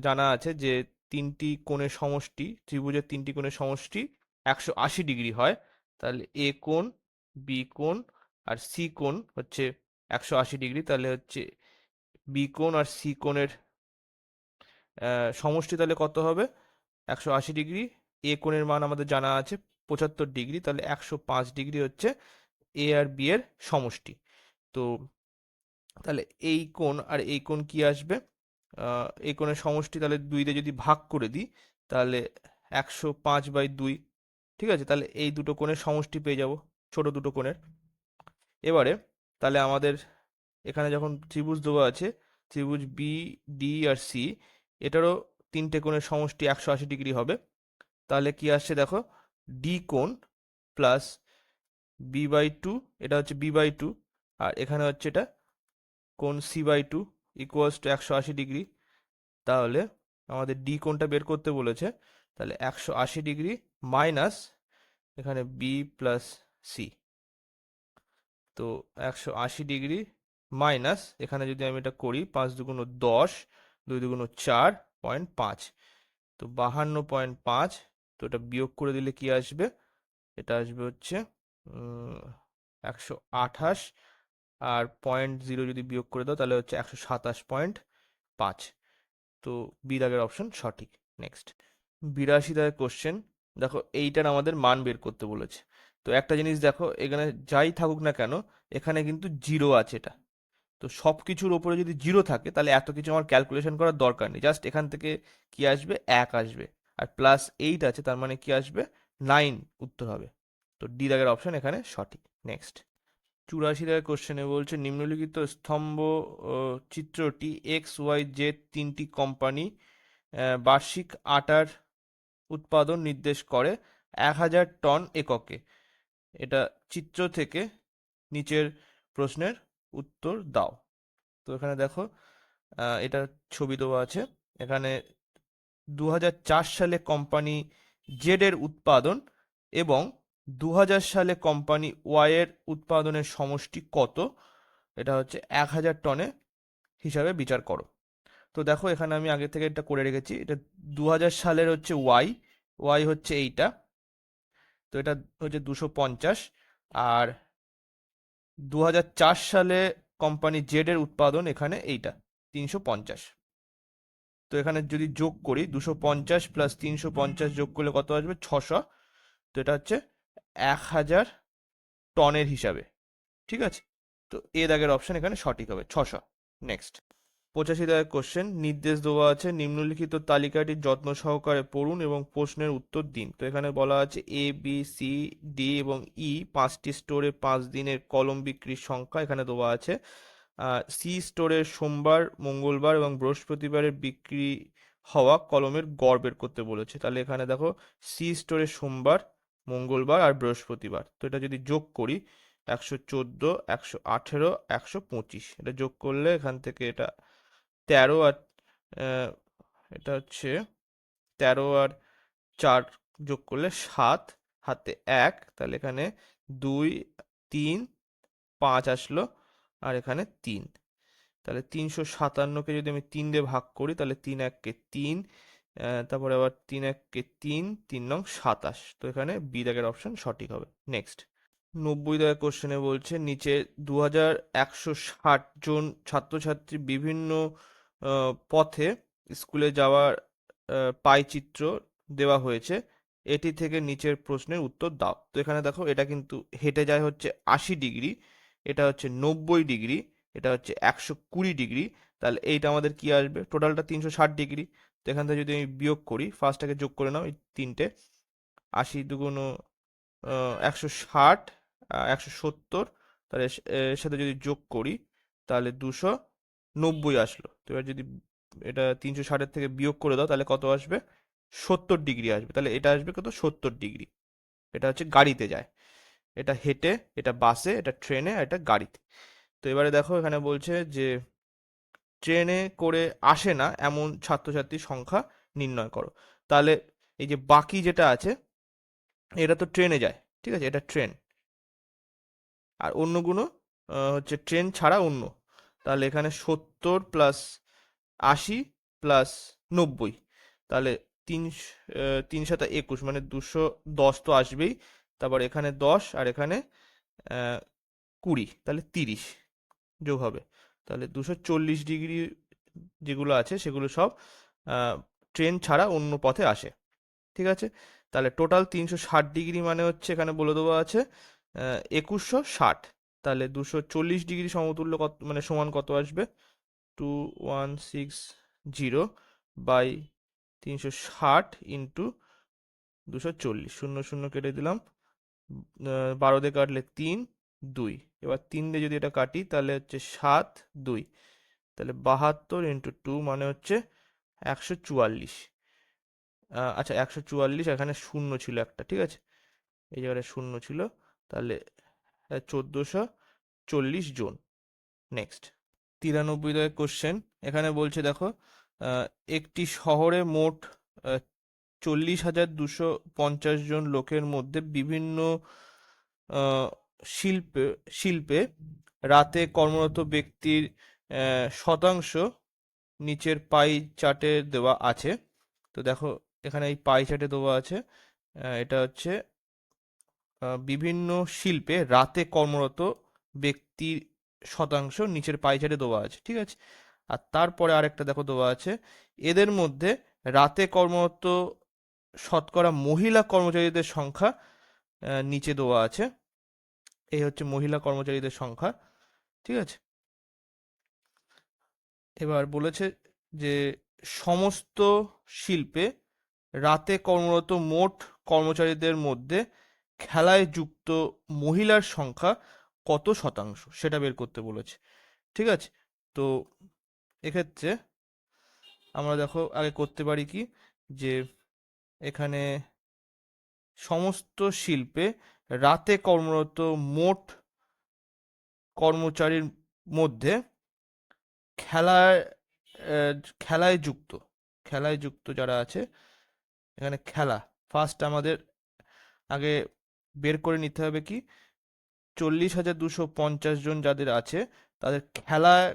জানা আছে যে তিনটি কোণের সমষ্টি, ত্রিভুজের তিনটি কোণের সমষ্টি 180 ডিগ্রি হয়। তাহলে এ কোণ, বি কোণ আর সি কোণ হচ্ছে 180 ডিগ্রি। তাহলে হচ্ছে বি কোণ আর সি কোণের সমষ্টি তাহলে কত হবে? 180 ডিগ্রি। এ কোণের মান আমাদের জানা আছে 75 ডিগ্রি, তাহলে 105 ডিগ্রি হচ্ছে এ আর বি এর সমষ্টি। তো তাহলে এই কোণ আর এই কোণ কি আসবে? এই কোণের সমষ্টি তাহলে 2 দিয়ে যদি ভাগ করে দিই তাহলে 105/2, ঠিক আছে? তাহলে এই দুটো কোণের সমষ্টি পেয়ে যাব, ছোট দুটো কোণের। এবারে তাহলে আমাদের এখানে যখন ত্রিভুজ দেওয়া আছে, ত্রিভুজ বি, ডি আর সি, এটারও তিনটে কোণের সমষ্টি 180 ডিগ্রি হবে। তাহলে কি আসছে দেখো, ডি কোণ প্লাস b/2, এটা হচ্ছে b/2 আর এখানে হচ্ছে এটা কোণ c/2 ইকুয়ালস টু 180 ডিগ্রি। তাহলে আমাদের ডি কোণটা বের করতে বলেছে, তাহলে 180 ডিগ্রি মাইনাস এখানে বি প্লাস সি। তো 180 ডিগ্রি মাইনাস এখানে যদি আমি এটা করি, 5 দুগুণ 10, 2 দুগুণ 4.5, তো 52.5। তো এটা বিয়োগ করে দিলে কি আসবে? এটা আসবে হচ্ছে 128, আর 0.0 যদি বিয়োগ করে দাও তাহলে হচ্ছে 127.5। তো বি দাগের অপশন সঠিক। নেক্সট 82 দাগের কোশ্চেন, দেখো এইটার আমাদের মান বের করতে বলেছে। তো একটা জিনিস দেখো, এখানে যাই থাকুক না কেন এখানে কিন্তু জিরো আছে এটা। তো সব কিছুর ওপরে যদি জিরো থাকে তাহলে এত কিছু আমার ক্যালকুলেশন করার দরকার নেই, জাস্ট এখান থেকে কি আসবে, 1 আসবে। আর +8 আছে, তার মানে কি আসবে, 9 উত্তর হবে। তো ডি দাগের অপশন এখানে সঠিক। নেক্সট 84 দাগের কোশ্চেনে বলছে নিম্নলিখিত স্তম্ভ চিত্রটি XYZ তিনটি কোম্পানি বার্ষিক আটার উৎপাদন নির্দেশ করে 1000 টন এককে। এটা চিত্র থেকে নিচের প্রশ্নের উত্তর দাও। তো এখানে দেখো এটা ছবি দেওয়া আছে। এখানে 2004 সালে কোম্পানি জেড এর উৎপাদন এবং 2000 সালে কোম্পানি ওয়াই এর উৎপাদনের সমষ্টি কত, এটা হচ্ছে 1000 টনে হিসাবে বিচার করো। তো দেখো এখানে আমি আগে থেকে এটা করে রেখেছি। এটা 2000 সালের হচ্ছে ওয়াই, ওয়াই হচ্ছে এইটা, তো এটা হচ্ছে 250। আর 2004 সালে কোম্পানি জেড এর উৎপাদন এখানে এইটা 350। তো এখানে যদি যোগ করি 250 প্লাস 350 যোগ করলে কত আসবে, 600। তো এটা হচ্ছে 1000 টনের হিসাবে, ঠিক আছে? তো এ দাগের অপশন এখানে সঠিক হবে, 600। নেক্সট 85 দাগের কোশ্চেন, নির্দেশ দেওয়া আছে নিম্নলিখিত তালিকাটি যত্ন সহকারে পড়ুন এবং প্রশ্নের উত্তর দিন। তো এখানে বলা আছে এ বি সি ডি এবং ই 5টি স্টোরে 5 দিনের কলম বিক্রির সংখ্যা এখানে দেওয়া আছে। সি স্টোরের সোমবার, মঙ্গলবার এবং বৃহস্পতিবারের বিক্রি হওয়া কলমের গড় বের করতে বলেছে। তাহলে এখানে দেখো সি স্টোরের সোমবার, মঙ্গলবার আর বৃহস্পতিবার, তো এটা যদি যোগ করি 114, 118, 125, এটা যোগ করলে এখান থেকে এটা 13 আর এটা হচ্ছে 13 আর 4 যোগ করলে 7, হাতে 1, তাহলে এখানে 2, 3, 5 আসলো আর এখানে 3। তাহলে 357কে যদি আমি 3 দিয়ে ভাগ করি তাহলে 3 1 3, তারপরে আবার 3 1 3, 3 নং 27। তো এখানে বি দাগের অপশন সঠিক হবে। নেক্সট 90 দাগের কোশ্চেনে বলছে নিচে 2160 জন ছাত্রছাত্রী বিভিন্ন পথে স্কুলে যাওয়ার পাই চিত্র দেওয়া হয়েছে, এটি থেকে নিচের প্রশ্নের উত্তর দাও। তো এখানে দেখো এটা কিন্তু হেঁটে যায় হচ্ছে 80 ডিগ্রি, এটা হচ্ছে 90 ডিগ্রি, এটা হচ্ছে 120 ডিগ্রি। তাহলে এইটা আমাদের কি আসবে, টোটালটা 360 ডিগ্রি। তো এখান থেকে যদি আমি বিয়োগ করি, ফার্স্টটাকে যোগ করে নাও এই তিনটে, 80 দুগুণ 160, 170, তাহলে এর সাথে যদি যোগ করি তাহলে 290 আসলো। তো এবার যদি এটা 360-এর থেকে বিয়োগ করে দাও তাহলে কত আসবে, 70 ডিগ্রি আসবে। তাহলে এটা আসবে কত, 70 ডিগ্রি। এটা হচ্ছে গাড়িতে যায়, এটা হেঁটে, এটা বাসে, এটা ট্রেনে, আর এটা গাড়িতে। তো এবারে দেখো এখানে বলছে যে ট্রেনে করে আসে না এমন ছাত্রছাত্রীর সংখ্যা নির্ণয় করো। তাহলে এই যে বাকি যেটা আছে, এটা তো ট্রেনে যায়, ঠিক আছে, এটা ট্রেন। আর অন্যগুলো হচ্ছে ট্রেন ছাড়া অন্য। তাহলে এখানে 70 + 80 + 90, তাহলে তিন 3 × 7 = 21, মানে 210 তো আসবেই। তারপর এখানে 10 আর এখানে 20, তাহলে 30 যোগ হবে। তাহলে 240 ডিগ্রি যেগুলো আছে সেগুলো সব ট্রেন ছাড়া অন্য পথে আসে, ঠিক আছে। তাহলে টোটাল 360 ডিগ্রি মানে হচ্ছে এখানে বলে দেওয়া আছে 2160। তাহলে 240 ডিগ্রি সমতুল্য কত, মানে সমান কত আসবে, 2160 বাই 360 ইন্টু 240, শূন্য শূন্য কেটে দিলাম, 12 দিয়ে কাটলে 3, 2। এবার 3 দিয়ে যদি এটা কাটি তাহলে হচ্ছে 7, 2, তাহলে 72 × 2 মানে হচ্ছে 144। আচ্ছা, 144, এখানে শূন্য ছিল একটা, ঠিক আছে, এই জায়গাটা শূন্য ছিল। তাহলে 1440 জন। Next 93 question. এখানে বলছে দেখো একটি শহরে মোট 40,250 জন লোকের মধ্যে বিভিন্ন আহ, শিল্পে শিল্পে রাতে কর্মরত ব্যক্তির শতাংশ নিচের পাই চার্টে দেওয়া আছে। তো দেখো এখানে এই পাই চার্টে দেওয়া আছে, এটা হচ্ছে বিভিন্ন শিল্পে রাতে কর্মরত ব্যক্তির শতাংশ নিচের পাই চার্টে দেওয়া আছে, ঠিক আছে। আর তারপরে আরেকটা দেখো দেওয়া আছে, এদের মধ্যে রাতে কর্মরত শতকরা মহিলা কর্মচারীদের সংখ্যা নিচে দেওয়া আছে। এই হচ্ছে মহিলা কর্মচারীদের সংখ্যা, ঠিক আছে। এবার বলেছে যে সমস্ত শিল্পে রাতে কর্মরত মোট কর্মচারীদের মধ্যে খেলায় যুক্ত মহিলার সংখ্যা কত শতাংশ সেটা বের করতে বলেছে, ঠিক আছে। তো এক্ষেত্রে আমরা দেখো আগে করতে পারি কি, যে এখানে সমস্ত শিল্পে রাতে কর্মরত মোট কর্মচারীর মধ্যে খেলায় আহ, খেলায় যুক্ত খেলায় যুক্ত যারা আছে, এখানে খেলা ফার্স্ট আমাদের আগে বের করে নিতে হবে কি, 40,250 জন যাদের আছে তাদের খেলায়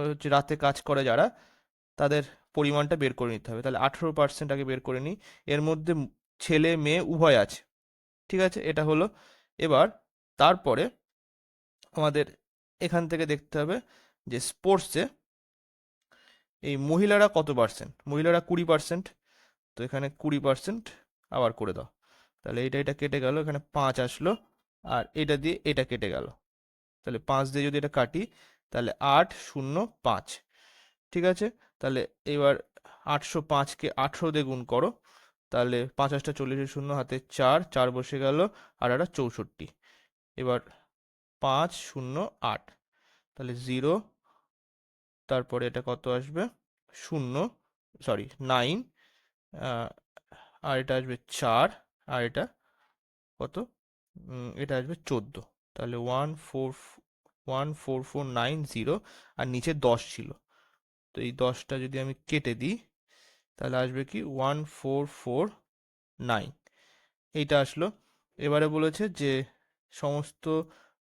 হচ্ছে রাতে কাজ করে যারা, তাদের পরিমাণটা বের করে নিতে হবে। তাহলে 18% আগে বের করে নিই। এর মধ্যে ছেলে মেয়ে উভয় আছে, ঠিক আছে, এটা হলো। এবার তারপরে আমাদের এখান থেকে দেখতে হবে যে স্পোর্টসে এই মহিলারা কত পার্সেন্ট, মহিলারা 20%। তো এখানে 20% আবার করে দাও। তাহলে এটা কেটে গেল, এখানে 5 আসলো, আর এটা দিয়ে এটা কেটে গেল। তাহলে 5 দিয়ে যদি এটা কাটি তাহলে 805, ঠিক আছে। তাহলে এবার 805কে 18 দিয়ে গুণ করো, তাহলে 5 × 8 = 40, শূন্য হাতে 4, 4 বসে গেল, আর একটা 64। এবার 508, তাহলে 0, তারপরে এটা কত আসবে, শূন্য, সরি 9, আর এটা আসবে 4, আর এটা কত, এটা আসবে 14। তাহলে 14490, আর নিচে 10 ছিল। তো এই 10টা যদি আমি কেটে দিই তাহলে আসবে কি 1449, এইটা আসলো। এবারে বলেছে যে সমস্ত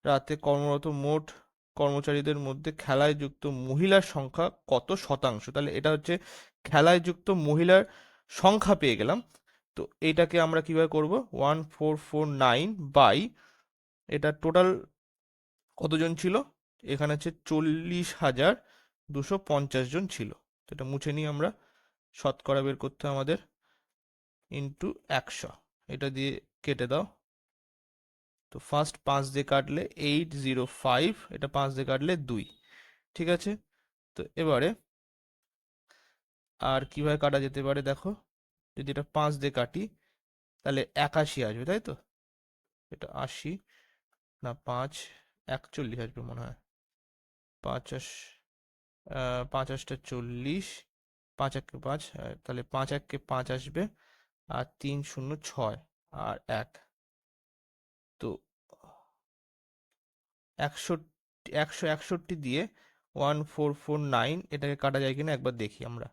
রাতে কর্মরত মোট কর্মচারীদের মধ্যে খেলায় যুক্ত মহিলার সংখ্যা কত শতাংশ। তাহলে এটা হচ্ছে খেলায় যুক্ত মহিলার সংখ্যা পেয়ে গেলাম। তো এইটাকে আমরা কিভাবে করব, 1449 বাই এটা টোটাল কতজন ছিল, এখানে হচ্ছে 40,250 জন ছিল। তো এটা মুছে নিই আমরা, শতকরা বের করতে হবে আমাদের। ইন্টু 100, এটা দিয়ে কেটে দাও। তো ফার্স্ট 5 দিয়ে কাটলে 805, এটা 5 দিয়ে কাটলে 2। ঠিক আছে, তো এবারে আর কিভাবে কাটা যেতে পারে দেখো, যদি এটা 5 দিয়ে কাটি তাহলে 81 আসবে, তাই তো? এটা 80 না, 5 41 আসবে মনে হয়। 50, 50টা 40, 5 একে 5, তাহলে 5 একে 5 আসবে, আর 3 শূন্য 6 আর 1, তো 161 দিয়ে 1449 এটাকে কাটা যায় কিনা একবার দেখি আমরা।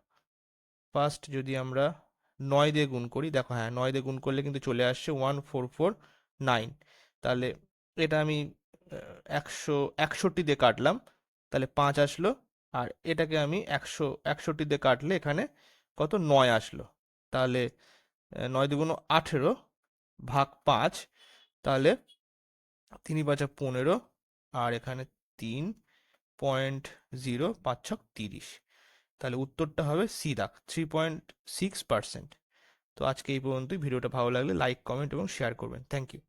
ফার্স্ট যদি আমরা 9 দিয়ে গুণ করি, দেখো হ্যাঁ 9 দিয়ে গুণ করলে কিন্তু চলে আসছে 1449। তাহলে এটা আমি 161 দিয়ে কাটলাম, তাহলে 5 আসলো। আর এটাকে আমি 161 দিয়ে কাটলে এখানে কত, 9 আসলো। তাহলে 9 দুগুণ 18 ভাগ 5, তাহলে 3 5 15, আর এখানে 3.0, 5 ছক 30। তাহলে উত্তরটা হবে সি দাগ, 3.6%। তো আজকে এই পর্যন্তই। ভিডিওটা ভালো লাগলে লাইক, কমেন্ট এবং শেয়ার করবেন। Thank you.